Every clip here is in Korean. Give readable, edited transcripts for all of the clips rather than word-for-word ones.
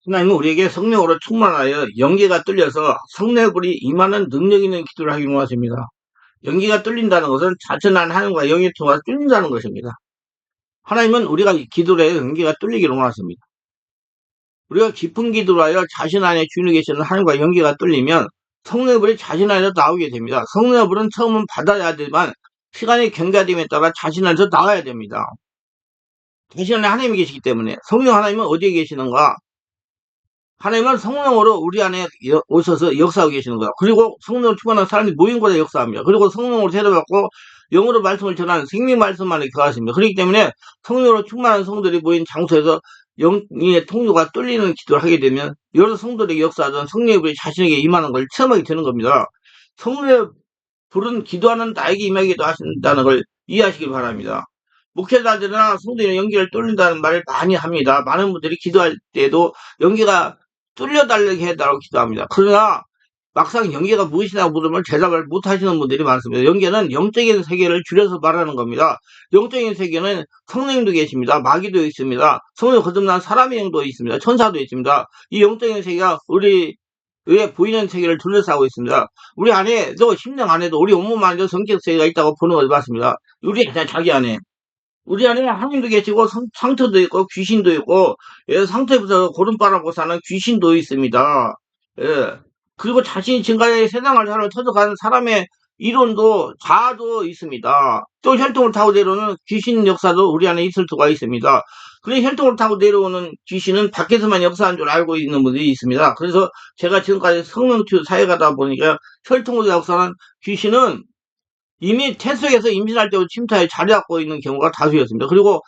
하나님은 우리에게 성령으로 충만하여 영계가 뚫려서 성례불이 임하는 능력 있는 기도를 하기를 원하십니다. 영계가 뚫린다는 것은 자천한 하나님과 영의 통화가 뚫린다는 것입니다. 하나님은 우리가 기도를 해야 영계가 뚫리기를 원하십니다. 우리가 깊은 기도로 하여 자신 안에 주인이 계시는 하나님과 영계가 뚫리면 성례불이 자신 안에서 나오게 됩니다. 성례불은 처음은 받아야 되지만 시간이 경과됨에 따라 자신 안에서 나와야 됩니다. 자신 안에 하나님이 계시기 때문에. 성령 하나님은 어디에 계시는가? 하나님은 성령으로 우리 안에 오셔서 역사하고 계시는 거야. 그리고 성령으로 충만한 사람이 모인 곳에 역사합니다. 그리고 성령으로 세례받고 영으로 말씀을 전하는 생명 말씀 안에 거하십니다. 그렇기 때문에 성령으로 충만한 성도들이 모인 장소에서 영의 통로가 뚫리는 기도를 하게 되면 여러 성도들에게 역사하던 성령의 불이 자신에게 임하는 걸 체험하게 되는 겁니다. 성령의 불은 기도하는 나에게 임하기도 하신다는 걸 이해하시기 바랍니다. 목회자들이나 성도의 영계를 뚫는다는 말을 많이 합니다. 많은 분들이 기도할 때도 영계가 뚫려달라고 해달라고 기도합니다. 그러나 막상 영계가 무엇이냐고 물으면 대답을 못 하시는 분들이 많습니다. 영계는 영적인 세계를 줄여서 말하는 겁니다. 영적인 세계는 성령도 계십니다. 마귀도 있습니다. 성령 거듭난 사람의 영도 있습니다. 천사도 있습니다. 이 영적인 세계가 우리 의 보이는 세계를 둘러싸고 있습니다. 우리 안에도 심령 안에도 우리 온몸 안에도 성격 세계가 있다고 보는 것이 맞습니다. 우리 자기 안에 우리 안에 하나님도 계시고 상처도 있고 귀신도 있고 상처에서 고름바라고 사는 귀신도 있습니다. 예. 그리고 자신이 지금까지 세상을 잘 터득한 사람의 이론도 자아도 있습니다. 또 혈통을 타고 내려오는 귀신 역사도 우리 안에 있을 수가 있습니다. 그런데 혈통을 타고 내려오는 귀신은 밖에서만 역사한 줄 알고 있는 분들이 있습니다. 그래서 제가 지금까지 성명투 사회가다 보니까 혈통으로 역사하는 귀신은 이미 태 속에서 임신할 때부터 침투하여 자리 잡고 있는 경우가 다수였습니다. 그리고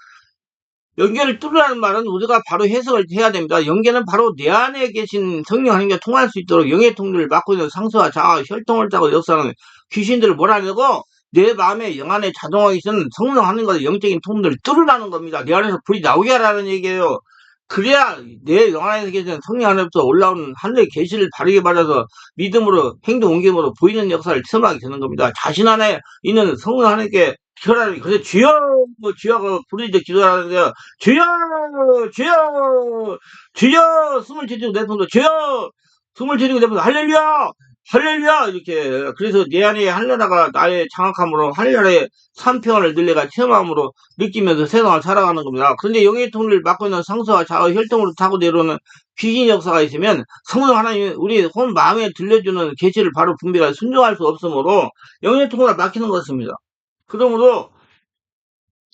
영계를 뚫으라는 말은 우리가 바로 해석을 해야 됩니다. 영계는 바로 내 안에 계신 성령 하나님과 통할 수 있도록 영의 통로를 막고 있는 상처와 자아, 혈통을 타고 역사하는 귀신들을 몰아내고 내 마음에 영 안에 자동하게 있는 성령 하나님과 영적인 통로를 뚫으라는 겁니다. 내 안에서 불이 나오게 하라는 얘기예요. 그래야 내 영 안에서 계신 성령 안에부터 올라오는 하늘의 계시를 바르게 받아서 믿음으로 행동 옮김으로 보이는 역사를 체험하게 되는 겁니다. 자신 안에 있는 성령 하나님께 기도하는 그래서 주여 주여가 부르짖어 기도하는데요. 주여 주여 주여 숨을 들이고 내 손도 주여 숨을 들이고 내 손도 할렐루야 할렐루야 이렇게 그래서 내 안에 할렐루야가 나의 장악함으로 할렐루야의 산평을 늘 내가 체험함으로 느끼면서 세상을 살아가는 겁니다. 그런데 영의 통로를 막고 있는 상처와 자아 혈통으로 타고 내려오는 귀신 역사가 있으면 성령 하나님 우리 혼 마음에 들려주는 계시를 바로 분별하여 순종할 수 없으므로 영의 통로가 막히는 것입니다. 그러므로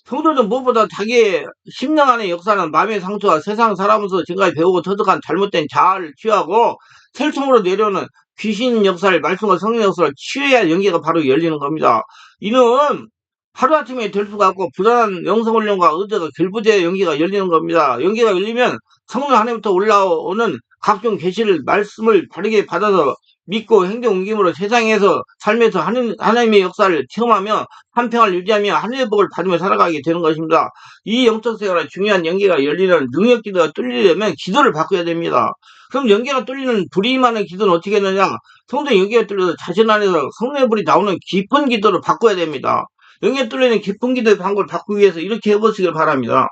성도는 무엇보다 자기의 심령 안의 역사는 마음의 상처와 세상 살아면서 지금까지 배우고 터득한 잘못된 자아를 치유하고 혈통으로 내려오는 귀신 역사를 말씀과 성령 역사를 치유해야 영계가 바로 열리는 겁니다. 이는 하루아침에 될 수가 없고 불안한 영성훈련과 의대가 결부되어 영계가 열리는 겁니다. 영계가 열리면 성령 하나님부터 올라오는 각종 계시를 말씀을 바르게 받아서 믿고 행동 옮김으로 세상에서 삶에서 하나님의 역사를 체험하며 한평을 유지하며 하늘의 복을 받으며 살아가게 되는 것입니다. 이 영적 세계가 중요한 영계가 열리는 능력 기도가 뚫리려면 기도를 바꿔야 됩니다. 그럼 영계가 뚫리는 불이 임하는 기도는 어떻게 했느냐? 성도의 영계가 뚫려서 자신 안에서 성령의 불이 나오는 깊은 기도를 바꿔야 됩니다. 영계 뚫리는 깊은 기도의 방법을 바꾸기 위해서 이렇게 해보시길 바랍니다.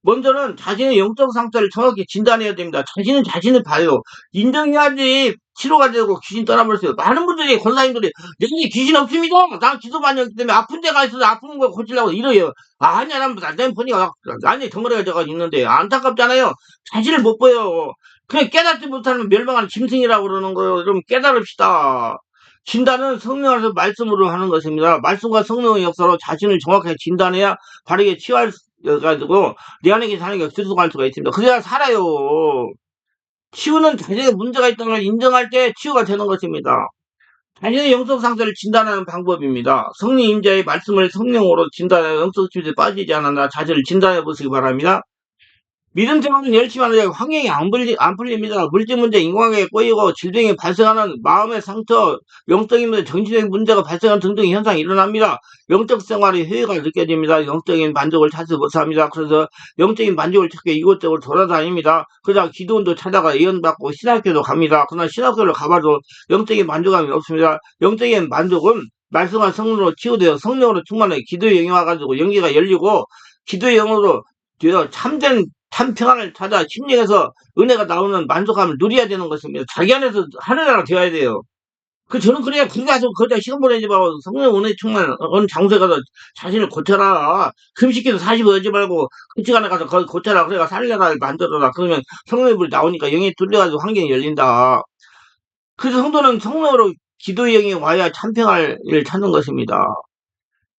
먼저는 자신의 영적 상태를 정확히 진단해야 됩니다. 자신은 자신을 봐요. 인정해야지 치료가 되고 귀신 떠나버렸어요. 많은 분들이 권사님들이 여기 귀신 없습니다. 난 기도 많이 했기 때문에 아픈 데가 있어서 아픈 거 고치려고 이러요. 아니야 난 보니까 아니 덩어리가 저가 있는데 안타깝잖아요. 자신을 못 보여. 그냥 깨닫지 못하면 멸망하는 짐승이라고 그러는 거예요. 여러분 깨달읍시다. 진단은 성령 안에서 말씀으로 하는 것입니다. 말씀과 성령의 역사로 자신을 정확하게 진단해야 바르게 치유할 가지고 내 안에 계신 하나님과 들쑥할 수가 있습니다. 그래야 살아요. 치유는 자신에게 문제가 있다는 걸 인정할 때 치유가 되는 것입니다. 자신의 영적 상태를 진단하는 방법입니다. 성령 임자의 말씀을 성령으로 진단하여 영적 치유에 빠지지 않았나 자신을 진단해 보시기 바랍니다. 믿음 생활은 열심히 하는데 환경이 안 풀립니다. 물질 문제, 인간관계에 꼬이고 질병이 발생하는 마음의 상처, 영적인 문제, 정신적인 문제가 발생하는 등등의 현상이 일어납니다. 영적 생활의 효과가 느껴집니다. 영적인 만족을 찾지 못합니다. 그래서 영적인 만족을 찾기 이곳저곳 돌아다닙니다. 그러다가 기도원도 찾아가 예언받고 신학교도 갑니다. 그러나 신학교를 가봐도 영적인 만족감이 없습니다. 영적인 만족은 말씀과 성령으로 치유되어 성령으로 충만해 기도의 영이 와가지고 영계가 열리고 기도의 영으로 되어 참된 참평안을 찾아 심령에서 은혜가 나오는 만족감을 누려야 되는 것입니다. 자기 안에서 하늘나라 되어야 돼요. 저는 그래야 거기 가서 거기다 시간 보내지 말고 성령 은혜 충만 어느 장소에 가서 자신을 고쳐라. 금식기도 40일 하지 말고 그 시간에 가서 거기 고쳐라. 그래가 살려라 만들어라. 그러면 성령의 불이 나오니까 영이 뚫려가지고 환경이 열린다. 그래서 성도는 성령으로 기도의 영이 와야 참평을 찾는 것입니다.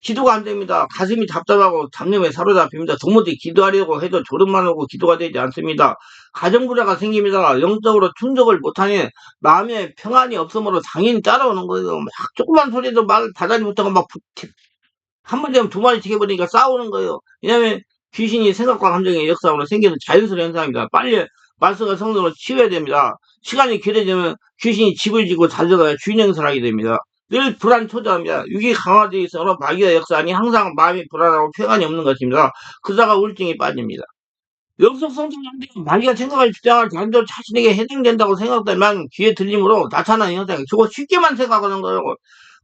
기도가 안 됩니다. 가슴이 답답하고 잡념에 사로잡힙니다. 도무지 기도하려고 해도 졸음만 오고 기도가 되지 않습니다. 가정부자가 생깁니다. 영적으로 충족을 못하니 마음에 평안이 없으므로 당연히 따라오는 거예요. 막 조그만 소리도 말 다다리 못하고 막 한마디 하면 두 마리 지켜버리니까 싸우는 거예요. 왜냐하면 귀신이 생각과 감정의 역사로 생기는 자연스러운 현상입니다. 빨리 말씀과 성도로 치워야 됩니다. 시간이 길어지면 귀신이 집을 지고 자녀가 주인 행세를 하게 됩니다. 늘 불안 초조합니다. 육이 강화되어 있으므로 마귀의 역사니 항상 마음이 불안하고 평안이 없는 것입니다. 그러다가 우울증에 빠집니다. 영적 성장하는데 마귀가 생각할 주장을 자기도 자신에게 해당된다고 생각되면 귀에 들림으로 나타나는 현상이 저거 쉽게만 생각하는 거예요.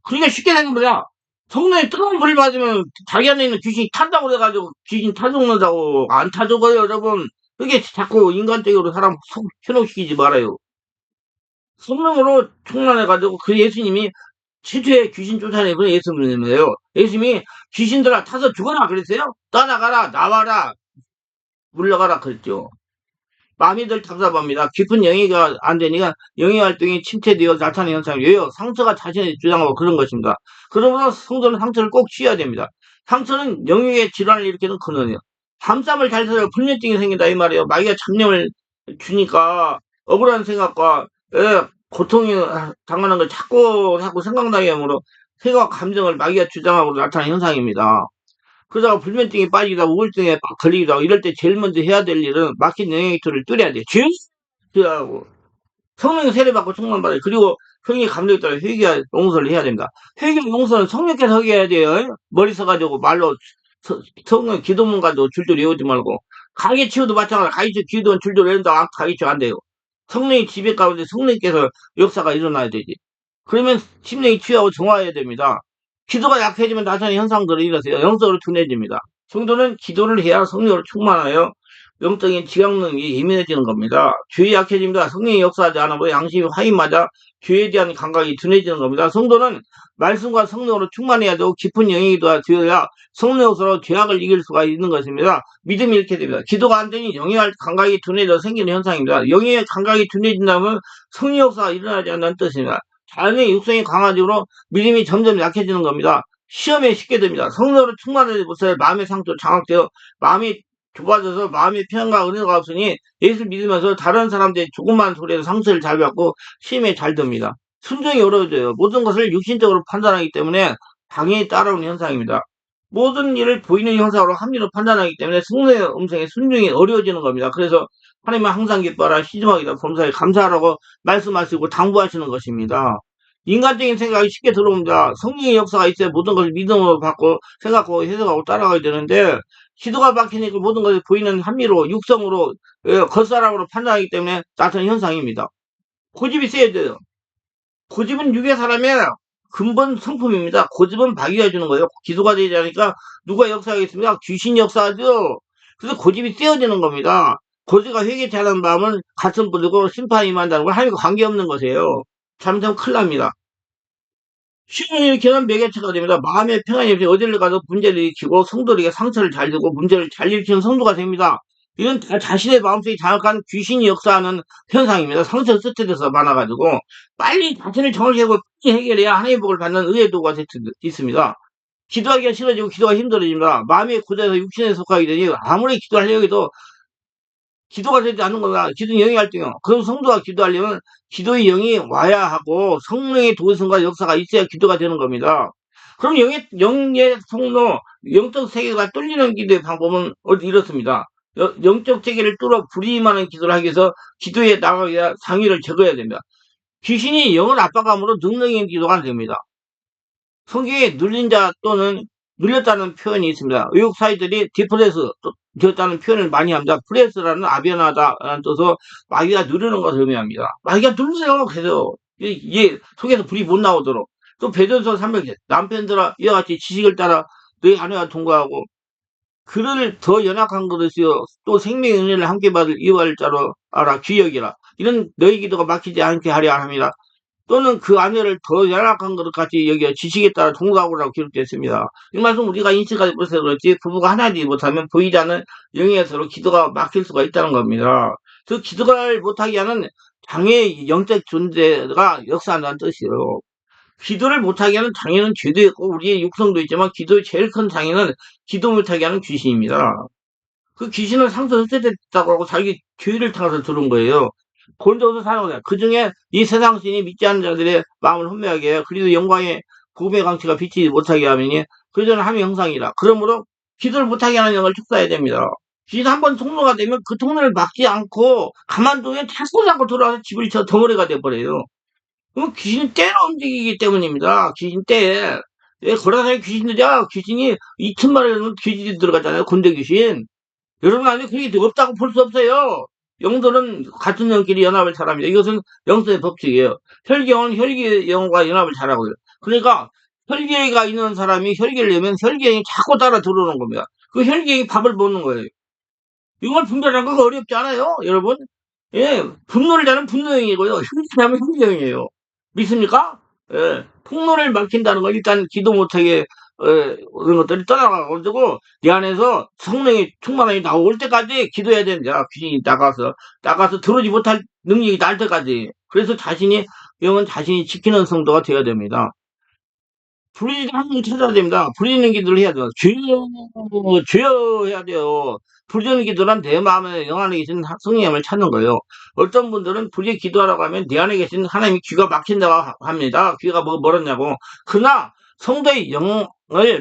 그러니까 쉽게 되는 거야. 성령에 뜨거운 불을 맞으면 자기 안에 있는 귀신이 탄다고 그래가지고 귀신 타 죽는다고 안 타 죽어요 여러분. 그게 자꾸 인간적으로 사람 속 현혹시키지 말아요. 성령으로 충만해가지고 그 예수님이 최초의 귀신 쫓아내는 그 예수님이에요. 예수님이 귀신들아 타서 죽어라 그랬어요. 떠나가라 나와라 물러가라 그랬죠. 마음이 늘 답답합니다. 깊은 영의가 안 되니까 영의 활동이 침체되어 나타나는 현상이 왜요? 상처가 자신의 주장하고 그런 것입니다. 그러므로 성도는 상처를 꼭 취해야 됩니다. 상처는 영역의 질환을 일으키는 근원이에요. 밤잠을 잘 자서 불면증이 생긴다 이 말이에요. 마귀가 잡념을 주니까 억울한 생각과 고통이 당하는 걸 자꾸 생각나게 하므로 생각 감정을 마귀가 주장하고 나타나는 현상입니다. 그러다가 불면증에 빠지다 우울증에 걸리기도 하고 이럴 때 제일 먼저 해야 될 일은 막힌 영역토를 뚫어야 돼요. 죄하고 성령의 세례받고 충만받아요. 그리고 성령의 감동에 따라 회개와 용서를 해야 됩니다. 회개와 용서는 성령께서 하게 해야 돼요. 머리 써가지고 말로 성령 기도문 가지고 줄줄 외우지 말고 가게 치우도 마찬가지로 가게 치우 기도는 줄줄 외운다고 가게 치우 안 돼요. 성령이 지배 가운데 성령께서 역사가 일어나야 되지. 그러면 심령이 취하고 정화해야 됩니다. 기도가 약해지면 나타나는 현상들을 일어서요. 영적으로 둔해집니다. 성도는 기도를 해야 성령으로 충만하여 영적인 지각능이 예민해지는 겁니다. 죄에 약해집니다. 성령이 역사하지 않으므로 양심이 화인맞아 죄에 대한 감각이 둔해지는 겁니다. 성도는 말씀과 성령으로 충만해야 되고 깊은 영이 되어야 성령으로 죄악을 이길 수가 있는 것입니다. 믿음이 이렇게 됩니다. 기도가 안 되니 영의 감각이 둔해져 생기는 현상입니다. 영의 감각이 둔해진다면 성령 역사가 일어나지 않는 뜻입니다. 자연의 육성이 강화적으로 믿음이 점점 약해지는 겁니다. 시험에 쉽게 됩니다. 성령으로 충만하지 못해 마음의 상처로 장악되어 마음이 좁아져서 마음의 평안과 은혜가 없으니 예수를 믿으면서 다른 사람들의 조그만 소리에서 상처를 잘 받고 시험에 잘 듭니다. 순종이 어려워져요. 모든 것을 육신적으로 판단하기 때문에 당연히 따라오는 현상입니다. 모든 일을 보이는 형상으로 합리로 판단하기 때문에 성령의 음성에 순종이 어려워지는 겁니다. 그래서 하나님은 항상 기뻐하라 시중하기다 범사에 감사하라고 말씀하시고 당부하시는 것입니다. 인간적인 생각이 쉽게 들어옵니다. 성령의 역사가 있어야 모든 것을 믿음으로 받고 생각하고 해석하고 따라가야 되는데 기도가 막히니까 모든 것을 보이는 합리로 육성으로 겉사람으로 판단하기 때문에 나타나는 현상입니다. 고집이 세야 돼요. 고집은 육의 사람의 근본 성품입니다. 고집은 마귀가 주는 거예요. 기도가 되지 않으니까 누가 역사하겠습니까? 귀신이 역사하죠. 그래서 고집이 세어지는 겁니다. 고집과 회개치 않은 마음은 가슴 부르고 심판이 임한다는 걸 하나님과 관계없는 것이에요. 잘못하면 큰일 납니다. 시험을 일으키는 매개체가 됩니다. 마음의 평안이 없이 어디를 가도 문제를 일으키고 성도에게 상처를 잘 주고 문제를 잘 일으키는 성도가 됩니다. 이건 다 자신의 마음속에 장악한 귀신이 역사하는 현상입니다. 상처 스트레스가 많아가지고 빨리 자신을 정확하게 해결해야 하나님의 복을 받는 의의 도구가 있습니다. 기도하기가 싫어지고 기도가 힘들어집니다. 마음의 고대에서 육신에 속하게 되니 아무리 기도하려고 해도 기도가 되지 않는 거야. 기도는 영의 활동이요. 그럼 성도가 기도하려면 기도의 영이 와야 하고 성령의 도성과 역사가 있어야 기도가 되는 겁니다. 그럼 영의 통로, 영적 세계가 뚫리는 기도의 방법은 이렇습니다. 영적 세계를 뚫어 불이 임하는 기도를 하기 위해서 기도에 나가기 위해 상위를 적어야 됩니다. 귀신이 영을 압박함으로 능력 있는 기도가 안 됩니다. 성경에 눌린 자 또는 눌렸다는 표현이 있습니다. 외국 사이들이 디프레스 되었다는 표현을 많이 합니다. 프레스라는 아변하다라는 뜻으로 마귀가 누르는 것을 의미합니다. 마귀가 눌러요. 그래서 이게 속에서 불이 못 나오도록. 또 베드로서 300절 남편들아 이와 같이 지식을 따라 너희 아내와 동거하고 그를 더 연약한 그릇이요 또 생명의 은혜를 함께 받을 이어갈 자로 알아 귀여기라. 이런 너희 기도가 막히지 않게 하려 합니다. 또는 그 아내를 더 연약한 것같이 여겨 지식에 따라 동거하고라고 기록되어 있습니다. 이 말씀 우리가 인식하지 못해서 그렇지 부부가 하나지 못하면 보이지 않는 영에서로 서로 기도가 막힐 수가 있다는 겁니다. 그 기도를 못하게 하는 장애의 영적 존재가 역사한다는 뜻이에요. 기도를 못하게 하는 장애는 죄도 있고 우리의 육성도 있지만 기도의 제일 큰 장애는 기도 못하게 하는 귀신입니다. 그 귀신은 상처 흡수됐다고 하고 자기 죄를 타서 들은 거예요. 본도서 사랑하다. 그 중에 이 세상 신이 믿지 않는 자들의 마음을 혼미하게 해요. 그리고 영광의 복음의 강치가 비치지 못하게 하느니 그 저는 함의 형상이라. 그러므로 기도를 못하게 하는 영을 축사해야 됩니다. 귀신 한번 통로가 되면 그 통로를 막지 않고 가만두면 자꾸 돌아와서 집을 쳐 덩어리가 돼버려요. 그럼 귀신은 때로 움직이기 때문입니다. 귀신 때에. 예, 걸어다니는 귀신들이야. 귀신이 2천 마리는 귀신이 들어가잖아요. 군대 귀신. 여러분 안에 그게 없다고 볼 수 없어요. 영들은 같은 영끼리 연합을 잘합니다. 이것은 영성의 법칙이에요. 혈기형은 혈기형과 연합을 잘하고요. 그러니까 혈기가 있는 사람이 혈기를 내면 혈기형이 자꾸 따라 들어오는 겁니다. 그 혈기형이 밥을 먹는 거예요. 이걸 분별하는 거 어렵지 않아요, 여러분? 예, 분노를 자는 분노형이고요. 혈기하면 혈기형이에요. 믿습니까? 예, 폭로를 막힌다는 건 일단 기도 못하게 그런 것들이 떠나가가지고 내 안에서 성령이 충만하게 나올 때까지 기도해야 되는데 귀신이 나가서 들어오지 못할 능력이 날 때까지. 그래서 영은 자신이 지키는 성도가 되어야 됩니다. 부르짖는 하나님을 찾아야 됩니다. 부르짖는 기도를 해야 돼요. 주여, 주여 해야 돼요. 부르짖는 기도란 내 마음에 영 안에 계신 성령님을 찾는 거예요. 어떤 분들은 부르짖 기도하라고 하면 내 안에 계신 하나님이 귀가 막힌다고 합니다. 귀가 멀었냐고. 그러나 성도의 영을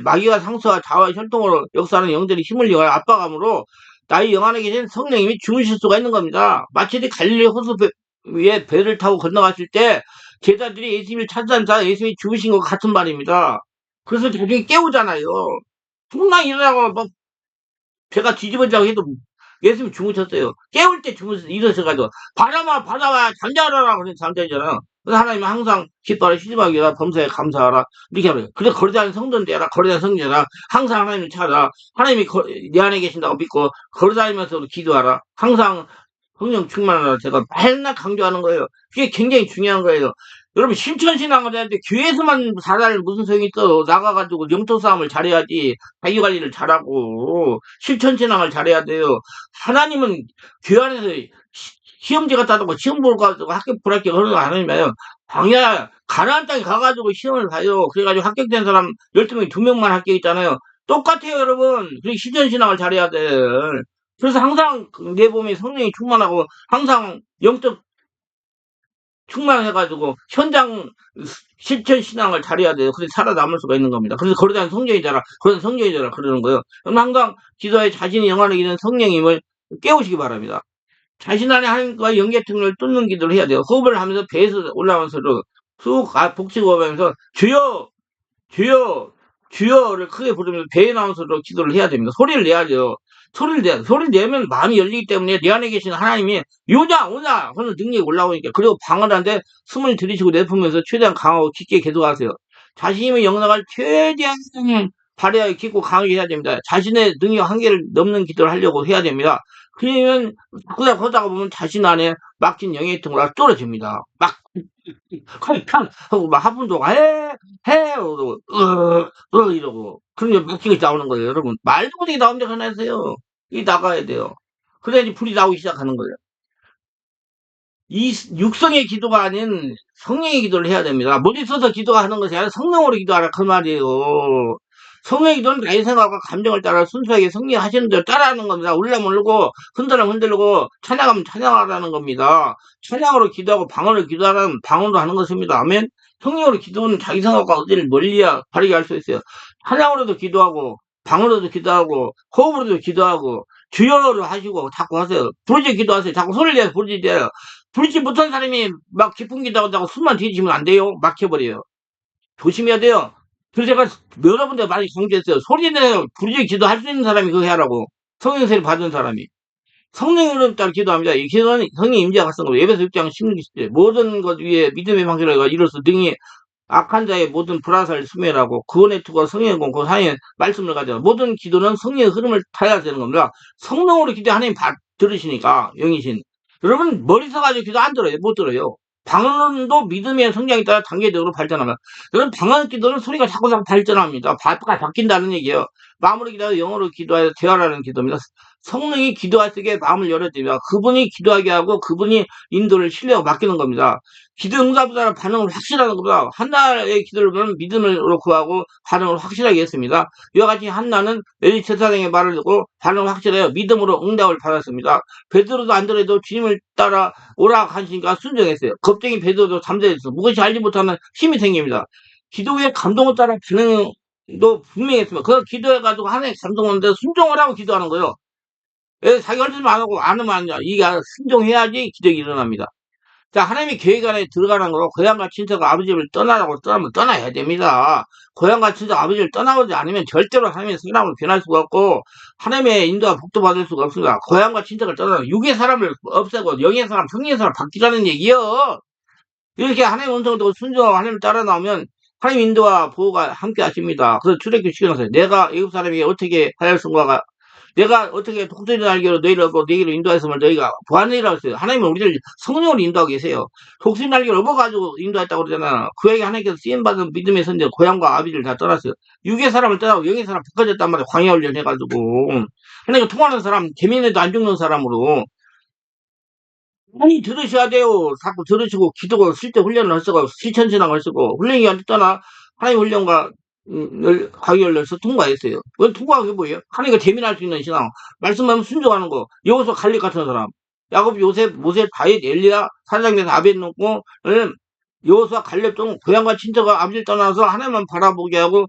마귀와 상처와 자아와 혈통으로 역사하는 영들이 힘을 이용하여 압박함으로 나의 영 안에 계신 성령님이 주무실 수가 있는 겁니다. 마치 갈릴리 호수 위에 배를 타고 건너갔을 때 제자들이 예수님을 찾아낸 자 예수님이 죽으신 것 같은 말입니다. 그래서 나중에 깨우잖아요. 풍랑 일어나고 뭐 배가 뒤집어지라고 해도 예수님이 주무셨어요. 깨울 때 일어서가지고 바람아 잠자라라 그래서 잠자잖아요. 그래서 하나님은 항상 기뻐하라 시집하게 하라 범사에 감사하라 이렇게 하래요. 그래서 거리다니는 성전 되라 거리다니는 성전이라 항상 하나님을 찾아라. 하나님이 내 안에 계신다고 믿고 거리다니면서도 기도하라. 항상 성령 충만하라 제가 맨날 강조하는 거예요. 그게 굉장히 중요한 거예요. 여러분 실천신앙을 해야 돼. 교회에서만 살아야 무슨 소용이 있어. 나가가지고 영토 싸움을 잘해야지. 자기관리를 잘하고 실천신앙을 잘해야 돼요. 하나님은 교회 안에서 시험지 갖다 놓고 시험 보러 가지고 합격 불합격 하는 거 아니면 광야 가나안 땅에 가가지고 시험을 봐요. 그래가지고 합격된 사람 12명 2명만 합격했잖아요. 똑같아요 여러분. 그리고 실천신앙을 잘해야 돼. 그래서 항상 내 몸에 성령이 충만하고 항상 영적 충만해가지고 현장 실천 신앙을 잘해야 돼요. 그래서 살아남을 수가 있는 겁니다. 그래서 거기다는 성령이잖아. 그런 성령이잖아. 그러는 거예요. 그럼 항상 기도에 자신이 영안에 있는 성령님을 깨우시기 바랍니다. 자신 안에 하나님과 연계통을 뚫는 기도를 해야 돼요. 호흡을 하면서 배에서 올라오면서도 쑥 복식호흡하면서 주여 주여 주여를 크게 부르면서 배에 나오면서도 기도를 해야 됩니다. 소리를 내야 돼요. 소리를 내면 마음이 열리기 때문에 내 안에 계신 하나님이 오냐 하는 능력이 올라오니까. 그리고 방언하는데 숨을 들이쉬고 내뿜으면서 최대한 강하고 깊게 계속하세요. 자신의 영역을 최대한 발휘하게 깊고 강하게 해야 됩니다. 자신의 능력 한계를 넘는 기도를 하려고 해야 됩니다. 그러면 그냥 하다가 보면 자신 안에 막힌 영의 통로가 뚫어집니다. 막 하고 막 하분도 이러고 이러고 그런 게 막히게 나오는 거예요. 여러분 말도 못하게 나오는데 하나 했어요. 이 나가야 돼요. 그래야지 불이 나오기 시작하는 거예요. 이 육성의 기도가 아닌 성령의 기도를 해야 됩니다. 머리 써서 기도가 하는 것이 아니라 성령으로 기도하라 그 말이에요. 성령의 기도는 나의 생각과 감정을 따라 순수하게 성령이 하시는 대로 따라하는 겁니다. 울려면 울고 흔들면 흔들고 찬양하면 찬양하라는 겁니다. 찬양으로 기도하고 방언으로 기도하라면 방언으로 하는 것입니다. 아멘. 성령으로 기도는 자기 생각과 의지를 멀리야 바르게 할 수 있어요. 찬양으로도 기도하고 방언으로도 기도하고 호흡으로도 기도하고 주여로 하시고 자꾸 하세요. 부르짖 기도하세요. 자꾸 소리를 내서 부르짖어요. 부르짖 못한 사람이 막 기쁜 기도하고 숨만 뒤지면 안 돼요. 막혀버려요. 조심해야 돼요. 그래서 제가 여러분들 많이 강조했어요. 소리 내서 부르짖 기도할 수 있는 사람이 그거 해라고. 성령세를 받은 사람이. 성령으로 따라 기도합니다. 이 기도는 성령 임재가 갔던 거예요. 예배서 6장 16절 모든 것 위에 믿음의 방식으로 이로써 등이 악한 자의 모든 불화살 수매라고 구원의 투가 성령의 공고 사의 말씀을 가져 모든 기도는 성령의 흐름을 타야 되는 겁니다. 성령으로 기도 하나님 들으시니까 영이신 여러분 머리 서가지고 기도 안 들어요. 못 들어요. 방언도 믿음의 성장에 따라 단계적으로 발전합니다. 여러분 방언 기도는 소리가 자꾸자꾸 발전합니다. 바뀐다는 얘기예요. 마음으로 기도하여 영어로 기도하여 대화라는 기도입니다. 성령이 기도할 때 마음을 열어드립니다. 그분이 기도하게 하고 그분이 인도를 신뢰하고 맡기는 겁니다. 기도 응답보다는 반응을 확실하는 것보다 한나의 기도를 보면 믿음으로 구하고 반응을 확실하게 했습니다. 이와 같이 한나는 엘리 제사장의 말을 듣고 반응을 확실하여 믿음으로 응답을 받았습니다. 베드로도 안드레도 주님을 따라 오라 하시니까 순종했어요. 겁쟁이 베드로도 잠재했어. 무엇이 알지 못하는 힘이 생깁니다. 기도의 감동을 따라 반응도 분명했습니다. 그걸 기도해가지고 하나님 감동하는데 순종을 하고 기도하는 거예요. 왜 자기 할 짓만 안 하고 안 하면 안 돼. 이게 순종해야지 기적이 일어납니다. 자, 하나님이 계획 안에 들어가는 거로 고향과 친척과 아버지를 떠나라고 떠나면 떠나야 됩니다. 고향과 친척 아버지를 떠나오지 않으면 절대로 하나님의 사람을 변할 수가 없고 하나님의 인도와 복도 받을 수가 없습니다. 고향과 친척을 떠나서 육의 사람을 없애고 영의 사람, 성령의 사람 바뀌라는 얘기요. 이렇게 하나님의 음성을 듣고 순종하고 하나님을 따라 나오면 하나님 인도와 보호가 함께 하십니다. 그래서 출애굽기 시켜놨어요. 내가 애굽 사람에게 어떻게 하였음과 내가 어떻게 독수리 날개로 너희를 얻고 너희를 인도했음을 너희가 보았느니라 했어요. 하나님은 우리를 성령으로 인도하고 계세요. 독수리 날개를 업어가지고 인도했다고 그러잖아. 그에게 하나님께서 쓰임받은 믿음의 선제 고향과 아비를 다 떠났어요. 육의 사람을 떠나고 영의 사람 바꿔졌단 말이에요. 광야 훈련 해가지고. 하나님과 통하는 사람, 개민에도 안 죽는 사람으로. 많이 들으셔야 돼요. 자꾸 들으시고 기도가 실제 훈련을 하시고 실천신앙을 하시고 훈련이 안 됐잖아. 하나님 훈련과 과기 열려서 통과했어요. 그건 통과가 그게 뭐예요? 하나님과 재민할 수 있는 신앙. 말씀하면 순종하는 거. 여호수아 갈렙 같은 사람. 야곱, 요셉, 모세, 다윗, 엘리야, 사장에서 아벤노고 여호수아 갈렙 등 고향과 친척과 아버지를 떠나서 하나님만 바라보게 하고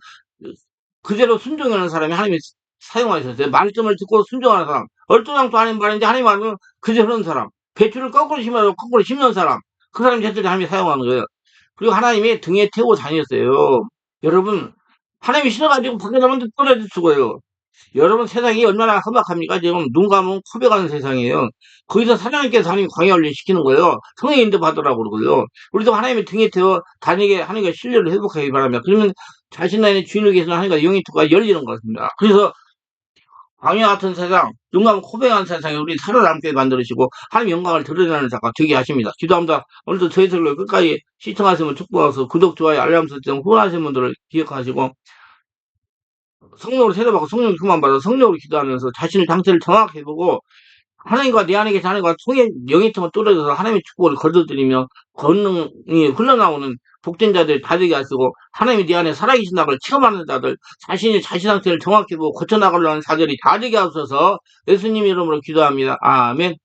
그대로 순종하는 사람이 하나님이 사용하셨어요. 말씀을 듣고 순종하는 사람. 얼토당토 하는 말인데 하나님 말은 그대로 하는 사람. 배추를 거꾸로 심어도 거꾸로 심는 사람. 그 사람이 자체를 하나님이 사용하는 거예요. 그리고 하나님이 등에 태우고 다녔어요. 여러분, 하나님이 싫어가지고 밖에 나면 떨어져 죽어요. 여러분 세상이 얼마나 험악합니까? 지금 눈 감으면 코베가는 세상이에요. 거기서 하나님께서 하나님 광야 훈련 시키는 거예요. 성령 인도 받으라고 그러고요. 우리도 하나님의 등에 태워 다니게 하나님과 신뢰를 회복하기 바랍니다. 그러면 자신 안에 주인을 계시는 하나님과 영의 투가 열리는 것입니다. 그래서 광야 같은 세상, 눈 감으면 코베가는 세상에 우리 살아남게 만들으시고 하나님 영광을 드러내는 자가 되게 하십니다. 기도합니다. 오늘도 저희 들로 끝까지 시청하시면 축복하셔서 구독, 좋아요, 알람 설정 후원하시는 분들을 기억하시고 성령으로 세례받고 성령 충만 받아 성령으로 기도하면서 자신의 상태를 정확히 해보고 하나님과 내 안에 계신 하나님과 영의 통을 뚫어져서 하나님의 축복을 거둬들이며 권능이 흘러나오는 복된 자들 다 되게 하시고 하나님이 내 안에 살아계신다는 걸 체험하는 자들 자신의 자신 상태를 정확히 보고 고쳐나가려는 자들이 다 되게 하셔서 예수님 이름으로 기도합니다. 아멘.